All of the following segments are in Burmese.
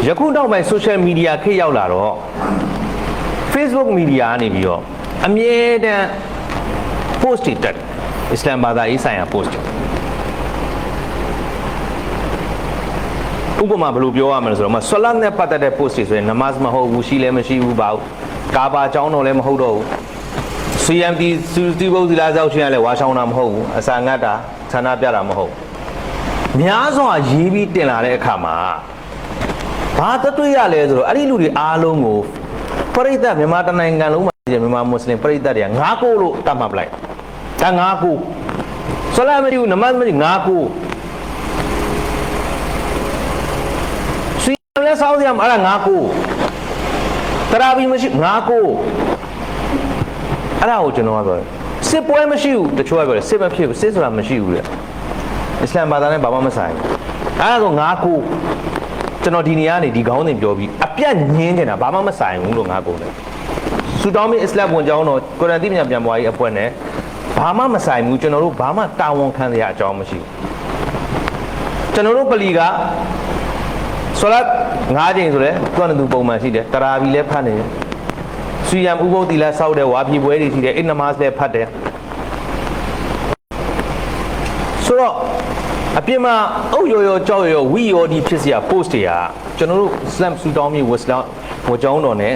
ယခုနောက်ပိုင်း social media ခေတ်ရောက်လာတော့ Facebook media ကနေပြီးတော့အမြဲတမ်း post တွေတက်အစ္စလာမ်ဘာသာရေးဆိုင်ရာ post ဥပမာဘယ်လိုပြောရမလဲဆိုတော့ဆွလတ်နဲ့ပတ်သက်တဲ့ post တွေဆိုရင်နမတ်မဟုတ်ဘူးရှိလည်းမရှိဘူးပါဘူးကာဘာကျောင်းတော်လည်းမဟုတ်တော့ဘူး CMT စီဘုတ်စီလာဆောက်ရှင်ကလည်းဝါဆောင်တာမဟုတ်ဘူးအစာငတ်တာဆန္ဒပြတာမဟုတ်များစွာရေးပြီးတင်လာတဲ့အခါမှာဘာတွေ့ရလဲဆိုတော့အဲ့ဒီလူတွေအားလုံးကိုပရိသတ်မြန်မာတနိုင်ငံလုံးမှာမြန်မာမွတ်စလင်ပရိသတ်တွေက9ကိုလို့တတ်မှတ်ပလိုက်ဒါ9ကိုဆွလတ်မရှိဘူးနမတ်မရှိ9ကိုလဲဆောင်းစရာအဲ့ဒါ9ကိုတရာဘီမရှိ9ကိုအဲ့ဒါကိုကျွန်တော်ကပြောစစ်ပွဲမရှိဘူးတချို့ကပြောတယ်စစ်မဖြစ်ဘူးစစ်ဆိုတာမရှိဘူးတဲ့အစ္စလာမ်ဘာသာနဲ့ဘာမှမဆိုင်အဲ့ဒါဆို9ကိုကျွန်တော်ဒီနေရာနေဒီခေါင်းစဉ်ပြောပြီးအပြတ်ညင်းနေတာဘာမှမဆိုင်ဘူးလို့9ကိုလဲဆူတောင်းမင်းအစ္စလာမ်ဝန်ကျောင်းတော်ကုရ်အာန်သိပညာပြန်ပွားရေးအဖွဲ့နဲ့ဘာမှမဆိုင်ဘူးကျွန်တော်တို့ဘာမှတာဝန်ခံရအကြောင်းမရှိဘူးကျွန်တော်တို့ပလီကဆွလတ်9ချိန်ဆိုလဲသူကတူပုံမှန်ရှိတယ်တရာဘီလည်းဖတ်နေတယ်ဆွေယံဥပုသ်တီလည်းစောက်တယ်ဝါပြေပွဲတွေရှိတယ်အိနမတ်လည်းဖတ်တယ်ဆိုတော့အပြစ်မှာအုပ်ရောရောကြောက်ရောဝီရောဒီဖြစ်စရာ post တွေကကျွန်တော်တို့ Islam ဆူတောင်းမြေဝက်စလမ်ဝကြောင်းတော်နဲ့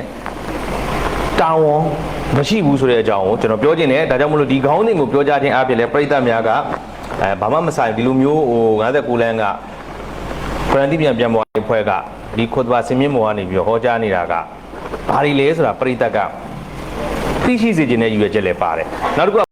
တာဝန်မရှိဘူးဆိုတဲ့အကြောင်းကိုကျွန်တော်ပြောချင်တယ်ဒါကြောင့်မလို့ဒီခေါင်းစဉ်ကိုပြောကြခြင်းအပြင်လဲပြည်သက်များကဘာမှမဆိုင်ဒီလိုမျိုးဟို59လမ်းကကုရ်အာန်ပြန်ပွားရေးဖွဲ့ကဒီခွတ်ဘာစင်မြင့်မောကနေပြီးတော့ဟောကြားနေတာကဘာတွေလဲဆိုတာပရိသတ်ကသိရှိစေခြင်းနဲ့ယူရချက်လည်းပါတယ်နောက်တစ်ခု